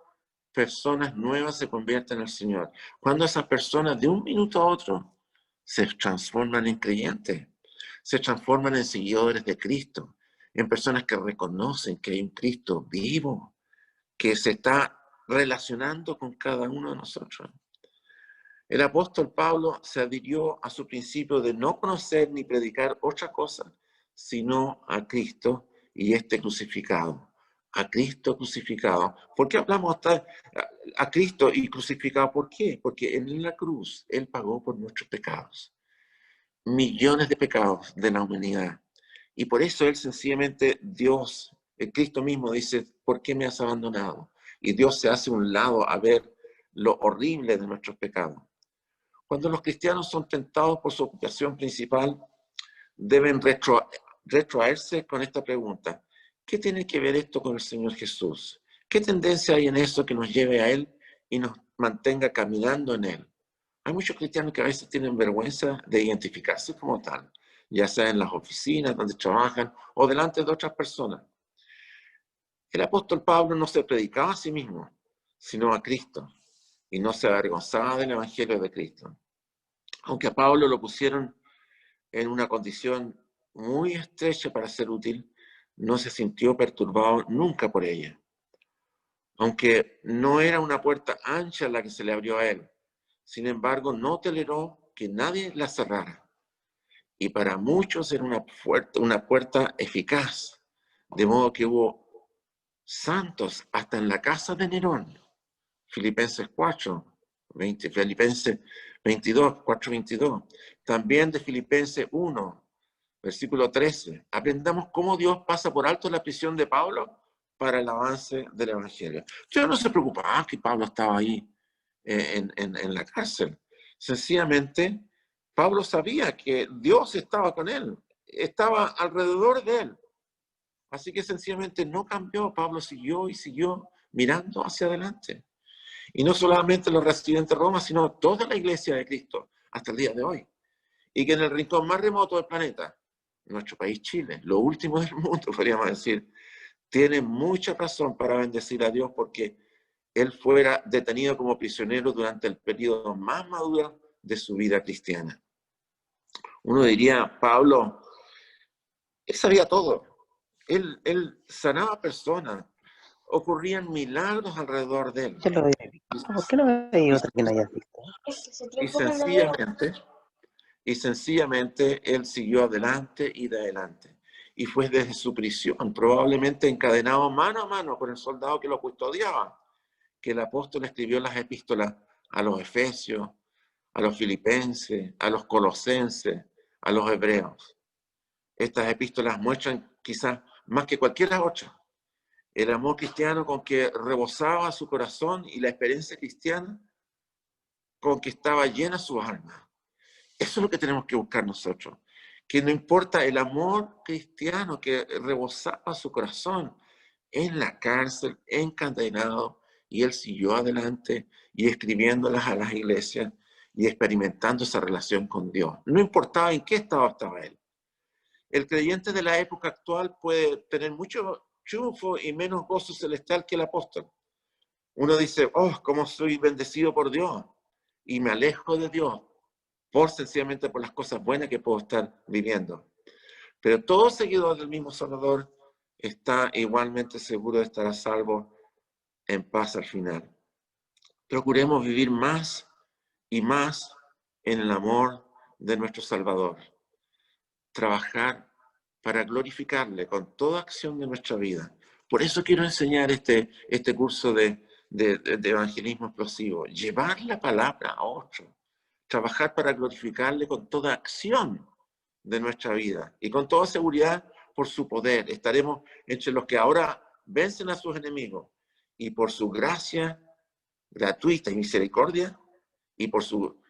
Speaker 3: personas nuevas se convierten al Señor, cuando esas personas de un minuto a otro se transforman en creyentes, se transforman en seguidores de Cristo, en personas que reconocen que hay un Cristo vivo, que se está relacionando con cada uno de nosotros. El apóstol Pablo se adhirió a su principio de no conocer ni predicar otra cosa, sino a Cristo y este crucificado. A Cristo crucificado. ¿Por qué hablamos a Cristo y crucificado? ¿Por qué? Porque en la cruz Él pagó por nuestros pecados. Millones de pecados de la humanidad. Y por eso Él sencillamente, Dios, el Cristo mismo dice, ¿por qué me has abandonado? Y Dios se hace a un lado a ver lo horrible de nuestros pecados. Cuando los cristianos son tentados por su ocupación principal, deben retrotraerse con esta pregunta. ¿Qué tiene que ver esto con el Señor Jesús? ¿Qué tendencia hay en eso que nos lleve a Él y nos mantenga caminando en Él? Hay muchos cristianos que a veces tienen vergüenza de identificarse como tal, ya sea en las oficinas donde trabajan o delante de otras personas. El apóstol Pablo no se predicaba a sí mismo, sino a Cristo, y no se avergonzaba del Evangelio de Cristo. Aunque a Pablo lo pusieron en una condición muy estrecha para ser útil, no se sintió perturbado nunca por ella. Aunque no era una puerta ancha la que se le abrió a él, sin embargo no toleró que nadie la cerrara. Y para muchos era una puerta eficaz, de modo que hubo santos hasta en la casa de Nerón. Filipenses 4, 20, Filipenses 22, 4, 22. También de Filipenses 1, versículo 13. Aprendamos cómo Dios pasa por alto la prisión de Pablo para el avance del Evangelio. Yo no se preocupaba que Pablo estaba ahí en la cárcel. Sencillamente, Pablo sabía que Dios estaba con él, estaba alrededor de él. Así que sencillamente no cambió. Pablo siguió y siguió mirando hacia adelante. Y no solamente los residentes de Roma, sino toda la iglesia de Cristo hasta el día de hoy. Y que en el rincón más remoto del planeta, nuestro país Chile, lo último del mundo, podríamos decir, tiene mucha razón para bendecir a Dios porque él fuera detenido como prisionero durante el periodo más maduro de su vida cristiana. Uno diría, Pablo, él sabía todo. Él sanaba personas. Ocurrían milagros alrededor de él.
Speaker 8: ¿Por qué no hay otra que no hayas visto?
Speaker 3: Y sencillamente él siguió adelante y de adelante. Y fue desde su prisión, probablemente encadenado mano a mano con el soldado que lo custodiaba, que el apóstol escribió las epístolas a los efesios, a los filipenses, a los colosenses, a los hebreos. Estas epístolas muestran quizás más que cualquier otra el amor cristiano con que rebosaba su corazón y la experiencia cristiana con que estaba llena su alma. Eso es lo que tenemos que buscar nosotros. Que no importa el amor cristiano que rebosaba su corazón en la cárcel, encadenado, y él siguió adelante y escribiéndolas a las iglesias y experimentando esa relación con Dios. No importaba en qué estado estaba él. El creyente de la época actual puede tener mucho triunfo y menos gozo celestial que el apóstol. Uno dice, oh, cómo soy bendecido por Dios, y me alejo de Dios sencillamente por las cosas buenas que puedo estar viviendo. Pero todo seguidor del mismo Salvador está igualmente seguro de estar a salvo en paz al final. Procuremos vivir más y más en el amor de nuestro Salvador. Trabajar para glorificarle con toda acción de nuestra vida. Por eso quiero enseñar este curso de evangelismo explosivo. Llevar la palabra a otro. Trabajar para glorificarle con toda acción de nuestra vida. Y con toda seguridad, por su poder. Estaremos entre los que ahora vencen a sus enemigos. Y por su gracia gratuita y misericordia, y por su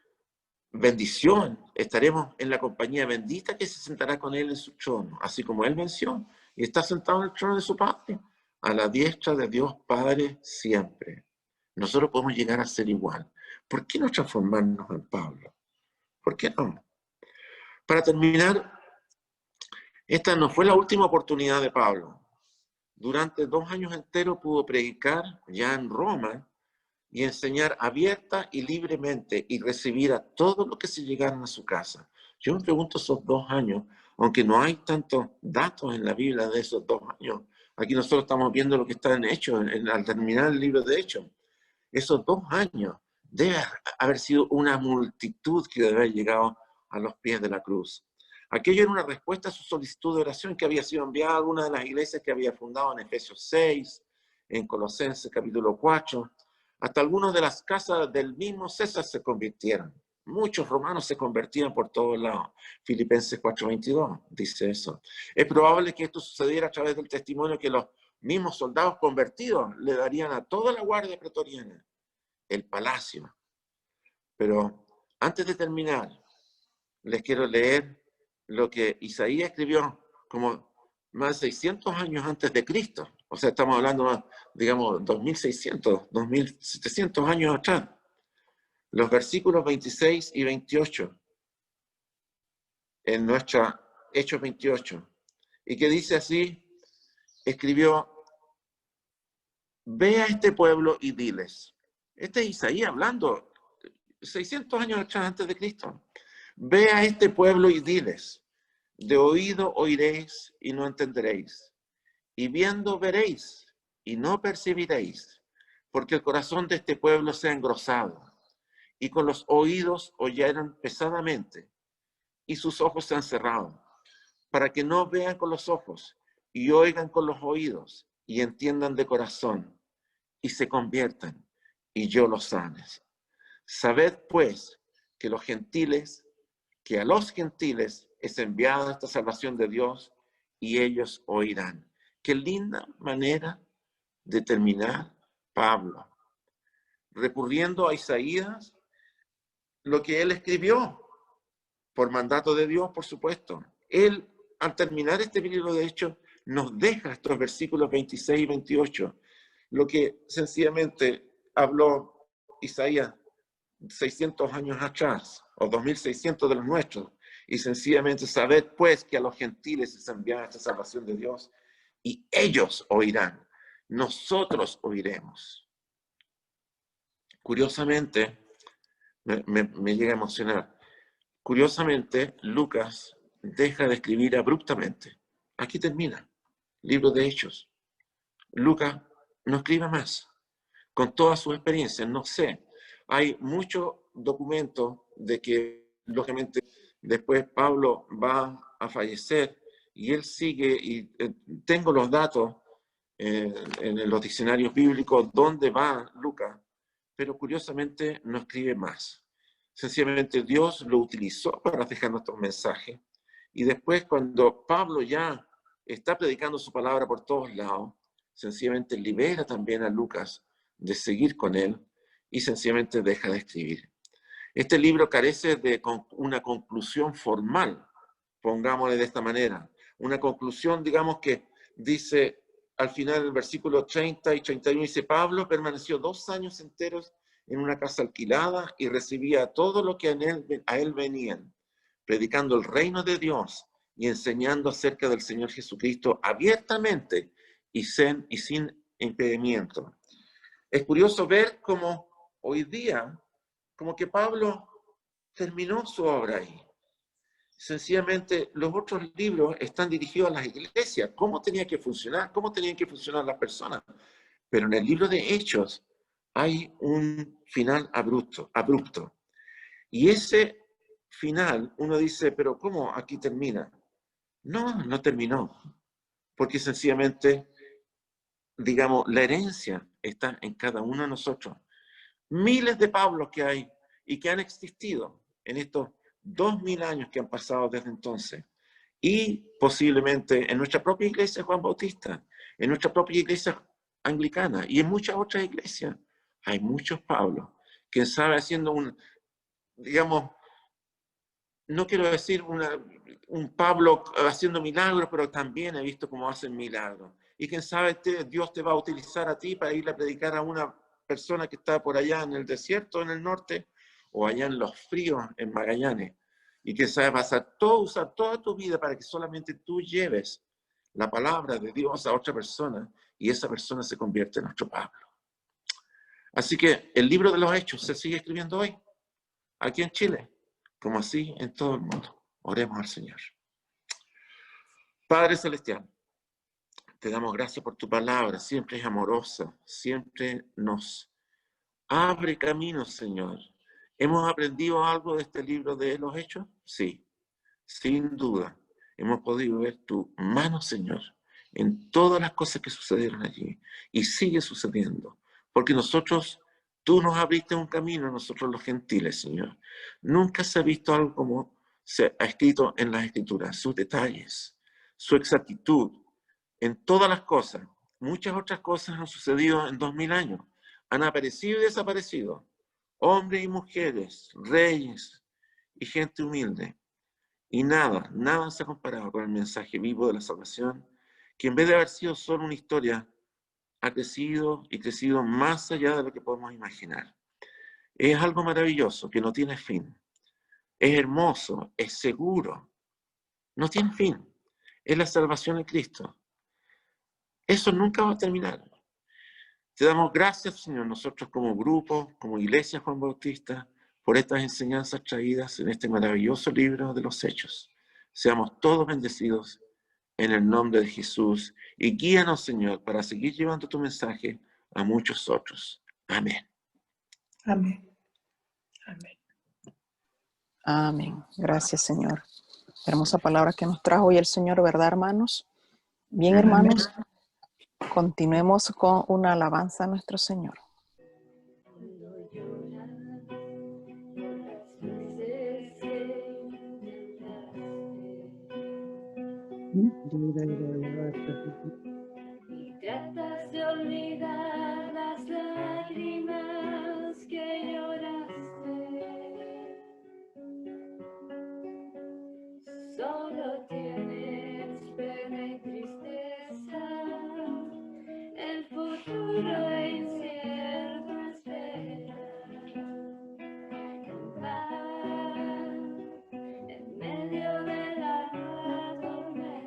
Speaker 3: bendición, estaremos en la compañía bendita que se sentará con él en su trono, así como él venció y está sentado en el trono de su Padre, a la diestra de Dios Padre siempre. Nosotros podemos llegar a ser igual. ¿Por qué no transformarnos en Pablo? ¿Por qué no? Para terminar, esta no fue la última oportunidad de Pablo. Durante 2 años enteros pudo predicar ya en Roma y enseñar abierta y libremente y recibir a todos los que se llegaran a su casa. Yo me pregunto esos 2 años, aunque no hay tantos datos en la Biblia de esos 2 años. Aquí nosotros estamos viendo lo que está en Hechos, al terminar el libro de Hechos. Esos 2 años debe haber sido una multitud que debe haber llegado a los pies de la cruz. Aquello era una respuesta a su solicitud de oración que había sido enviada a alguna de las iglesias que había fundado en Efesios 6, en Colosenses capítulo 4. Hasta algunos de las casas del mismo César se convirtieron. Muchos romanos se convertían por todos lados. Filipenses 4:22 dice eso. Es probable que esto sucediera a través del testimonio que los mismos soldados convertidos le darían a toda la guardia pretoriana el palacio. Pero antes de terminar, les quiero leer lo que Isaías escribió como más de 600 años antes de Cristo. O sea, estamos hablando más, digamos, 2600, 2700 años atrás. Los versículos 26 y 28 en nuestra Hechos 28. Y que dice así, escribió, ve a este pueblo y diles. Este es Isaías hablando 600 años atrás antes de Cristo. Ve a este pueblo y diles, de oído oiréis y no entenderéis, y viendo veréis y no percibiréis, porque el corazón de este pueblo se ha engrosado, y con los oídos oyeron pesadamente, y sus ojos se han cerrado, para que no vean con los ojos, y oigan con los oídos, y entiendan de corazón, y se conviertan, y yo los sane. Sabed, pues, que a los gentiles es enviada esta salvación de Dios, y ellos oirán. Qué linda manera de terminar Pablo, recurriendo a Isaías, lo que él escribió, por mandato de Dios, por supuesto. Él, al terminar este libro de Hechos, nos deja estos versículos 26 y 28, lo que sencillamente habló Isaías 600 años atrás, o 2600 de los nuestros, y sencillamente sabed pues que a los gentiles es enviada esta salvación de Dios, y ellos oirán, nosotros oiremos. Curiosamente, me llega a emocionar, curiosamente Lucas deja de escribir abruptamente. Aquí termina, libro de Hechos. Lucas no escribe más, con toda su experiencia, no sé. Hay muchos documentos de que, lógicamente, después Pablo va a fallecer y él sigue, y tengo los datos en los diccionarios bíblicos dónde va Lucas, pero curiosamente no escribe más. Sencillamente Dios lo utilizó para dejar nuestros mensajes, y después cuando Pablo ya está predicando su palabra por todos lados, sencillamente libera también a Lucas de seguir con él y sencillamente deja de escribir. Este libro carece de una conclusión formal, pongámosle de esta manera. Una conclusión, digamos, que dice al final del versículo 30 y 31, dice: Pablo permaneció 2 años enteros en una casa alquilada y recibía todo lo que a él venían, predicando el reino de Dios y enseñando acerca del Señor Jesucristo abiertamente y sin impedimento. Es curioso ver cómo hoy día, como que Pablo terminó su obra ahí. Sencillamente los otros libros están dirigidos a las iglesias, cómo tenía que funcionar, cómo tenían que funcionar las personas. Pero en el libro de Hechos hay un final abrupto. Y ese final, uno dice, pero ¿cómo aquí termina? No terminó. Porque sencillamente, digamos, la herencia está en cada uno de nosotros. Miles de Pablos que hay y que han existido en estos 2000 años que han pasado desde entonces. Y posiblemente en nuestra propia iglesia Juan Bautista, en nuestra propia iglesia anglicana y en muchas otras iglesias. Hay muchos Pablos que sabe haciendo digamos, no quiero decir un Pablo haciendo milagros, pero también he visto cómo hacen milagros. Y quién sabe, Dios te va a utilizar a ti para ir a predicar a una persona que está por allá en el desierto, en el norte, o allá en los fríos, en Magallanes. Y quién sabe, vas a usar toda tu vida para que solamente tú lleves la palabra de Dios a otra persona y esa persona se convierte en nuestro Pablo. Así que el libro de los Hechos se sigue escribiendo hoy, aquí en Chile, como así en todo el mundo. Oremos al Señor. Padre Celestial, te damos gracias por tu palabra, siempre es amorosa, siempre nos abre caminos, Señor. ¿Hemos aprendido algo de este libro de los Hechos? Sí, sin duda. Hemos podido ver tu mano, Señor, en todas las cosas que sucedieron allí y sigue sucediendo, porque tú nos abriste un camino a nosotros los gentiles, Señor. Nunca se ha visto algo como se ha escrito en las Escrituras, sus detalles, su exactitud, en todas las cosas. Muchas otras cosas han sucedido en 2000 años. Han aparecido y desaparecido. Hombres y mujeres, reyes y gente humilde. Y nada se ha comparado con el mensaje vivo de la salvación, que en vez de haber sido solo una historia, ha crecido y crecido más allá de lo que podemos imaginar. Es algo maravilloso que no tiene fin. Es hermoso, es seguro. No tiene fin. Es la salvación en Cristo. Eso nunca va a terminar. Te damos gracias, Señor, nosotros como grupo, como Iglesia Juan Bautista, por estas enseñanzas traídas en este maravilloso libro de los Hechos. Seamos todos bendecidos en el nombre de Jesús y guíanos, Señor, para seguir llevando tu mensaje a muchos otros. Amén.
Speaker 9: Amén. Amén.
Speaker 1: Amén. Gracias, Señor. Hermosa palabra que nos trajo hoy el Señor, ¿verdad, hermanos? Bien, hermanos, continuemos con una alabanza a nuestro Señor.
Speaker 5: Y tratas de olvidar las lágrimas que lloraste. Solo tienes pena y tristeza. El futuro incierto espera. En paz, en medio de la tormenta.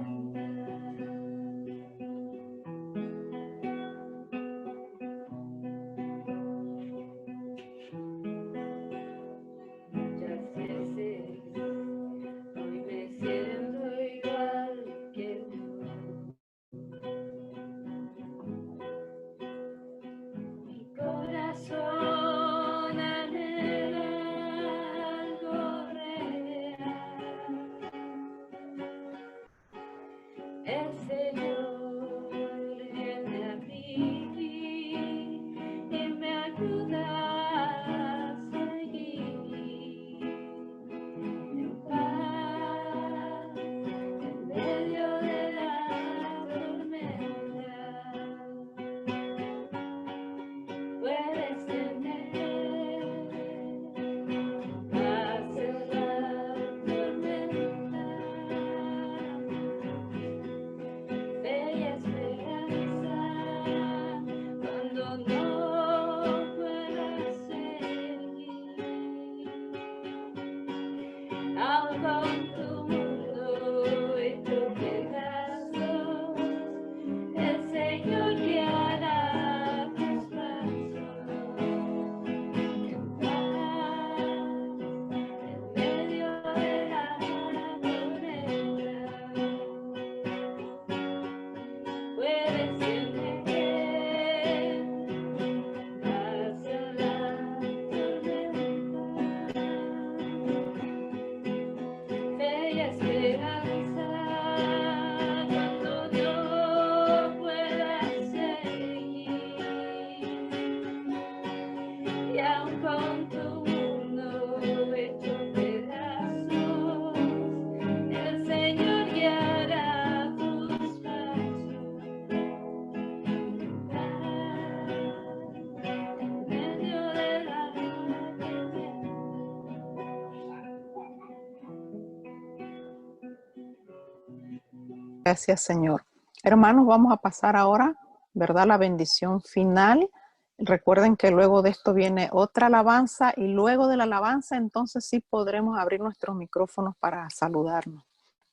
Speaker 1: Gracias, Señor. Hermanos, vamos a pasar ahora, ¿verdad? La bendición final. Recuerden que luego de esto viene otra alabanza y luego de la alabanza entonces sí podremos abrir nuestros micrófonos para saludarnos.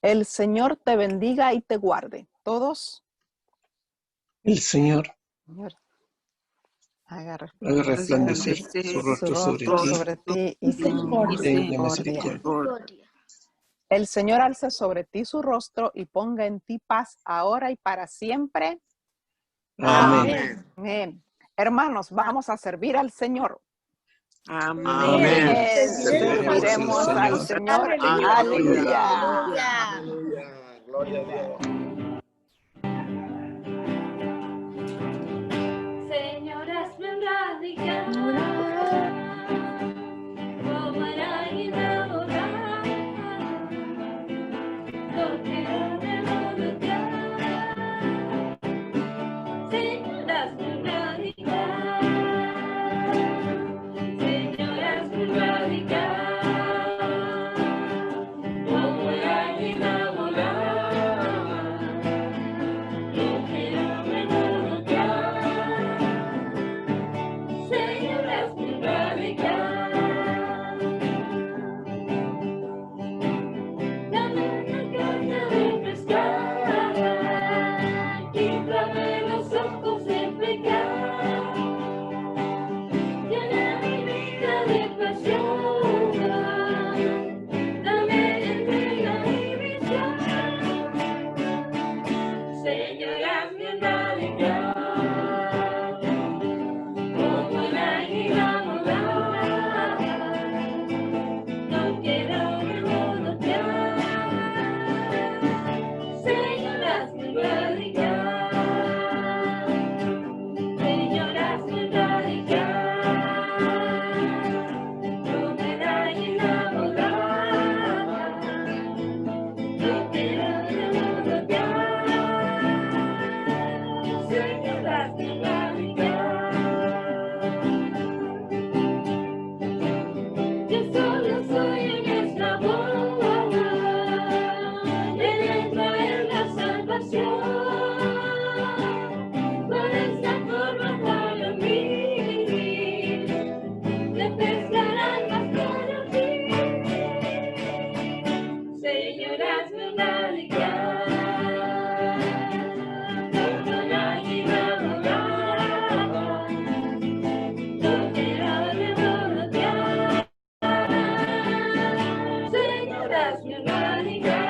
Speaker 1: El Señor te bendiga y te guarde. Todos.
Speaker 4: El Señor
Speaker 1: haga
Speaker 4: haga resplandecer su rostro
Speaker 1: sobre ti y
Speaker 4: tenga misericordia.
Speaker 1: El Señor alce sobre ti su rostro y ponga en ti paz ahora y para siempre.
Speaker 4: Amén.
Speaker 1: Amén. Hermanos, vamos a servir al Señor.
Speaker 3: Amén.
Speaker 1: Serviremos al Señor. Aleluya.
Speaker 3: Gloria a Dios.
Speaker 5: Señor, hazme radical, como el águila volar, no quiero revolucionar. Señor, hazme radical, Señor, hazme radical, como el águila volar, no quiero revolucionar. Señor, hazme radical. Dame una carta refrescada, quítame los ojos de pecar, llena mi vida de pasión, dame entrega y visión. Señor, hazme radical, como el águila volar, no quiero revolotear. Señor, hazme radical, Señor, hazme radical, como el águila volar, no quiero revolotear. Señor, hazme radical. Yo solo soy un eslabón, dentro de la salvación. Por esta forma para mí, me pescarán más para ti. Señor, hazme radical, como el águila volar, no quiero revolotear. Señor, hazme radical.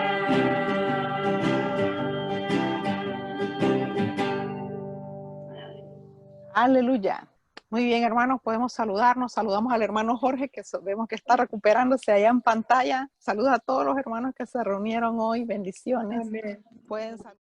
Speaker 1: Aleluya. Muy bien, hermanos, podemos saludarnos. Saludamos al hermano Jorge, que vemos que está recuperándose allá en pantalla. Saludos a todos los hermanos que se reunieron hoy. Bendiciones.
Speaker 9: Amén.
Speaker 1: Pueden saludar.